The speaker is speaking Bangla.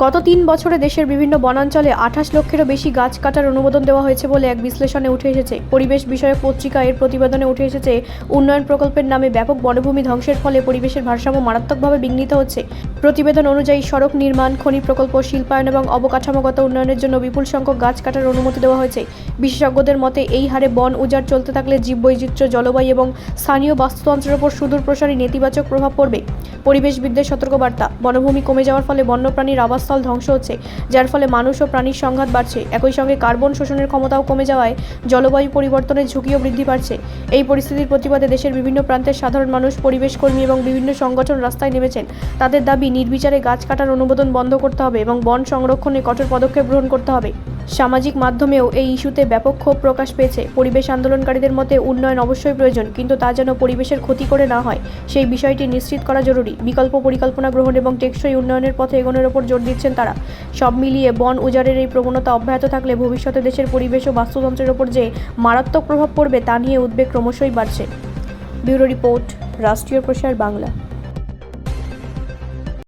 গত ৩ বছরে দেশের বিভিন্ন বনাঞ্চলে ২৮ লক্ষেরও বেশি গাছ কাটার অনুমোদন দেওয়া হয়েছে বলে এক বিশ্লেষণে উঠে এসেছে। পরিবেশ বিষয়ক পত্রিকা এর প্রতিবেদনে উঠে এসেছে, উন্নয়ন প্রকল্পের নামে ব্যাপক বনভূমি ধ্বংসের ফলে পরিবেশের ভারসাম্য মারাত্মকভাবে বিঘ্নিত হচ্ছে। প্রতিবেদন অনুযায়ী সড়ক নির্মাণ, খনি প্রকল্প, শিল্পায়ন এবং অবকাঠামোগত উন্নয়নের জন্য বিপুল সংখ্যক গাছ কাটার অনুমতি দেওয়া হয়েছে। বিশেষজ্ঞদের মতে, এই হারে বন উজাড় চলতে থাকলে জীববৈচিত্র্য, জলবায়ু এবং স্থানীয় বাস্তুতন্ত্রের উপর সুদূরপ্রসারী নেতিবাচক প্রভাব পড়বে। পরিবেশবিদদের সতর্কবার্তা: বনভূমি কমে যাওয়ার ফলে বন্যপ্রাণীর আবাসস্থল ধ্বংস হচ্ছে, যার ফলে মানুষ ও প্রাণীর সংঘাত বাড়ছে। একই সঙ্গে কার্বন শোষণের ক্ষমতাও কমে যাওয়ায় জলবায়ু পরিবর্তনের ঝুঁকিও বৃদ্ধি পাচ্ছে। এই পরিস্থিতির প্রতিবাদে দেশের বিভিন্ন প্রান্তের সাধারণ মানুষ, পরিবেশকর্মী এবং বিভিন্ন সংগঠন রাস্তায় নেমেছেন। তাদের দাবি, নির্বিচারে গাছ কাটার অনুমোদন বন্ধ করতে হবে এবং বন সংরক্ষণে কঠোর পদক্ষেপ গ্রহণ করতে হবে। সামাজিক মাধ্যমেও এই ইস্যুতে ব্যাপক ক্ষোভ প্রকাশ পেয়েছে। পরিবেশ আন্দোলনকারীদের মতে, উন্নয়ন অবশ্যই প্রয়োজন, কিন্তু তা যেন পরিবেশের ক্ষতি করে না হয় সেই বিষয়টি নিশ্চিত করা জরুরি। বিকল্প পরিকল্পনা গ্রহণ এবং টেকসই উন্নয়নের পথে এগোনোর ওপর জোর দিচ্ছেন তারা। সব মিলিয়ে বন উজাড়ের এই প্রবণতা অব্যাহত থাকলে ভবিষ্যতে দেশের পরিবেশ ও বাস্তুতন্ত্রের ওপর যে মারাত্মক প্রভাব পড়বে তা নিয়ে উদ্বেগ ক্রমশই বাড়ছে। ব্যুরো রিপোর্ট, রাষ্ট্রীয় প্রসার বাংলা।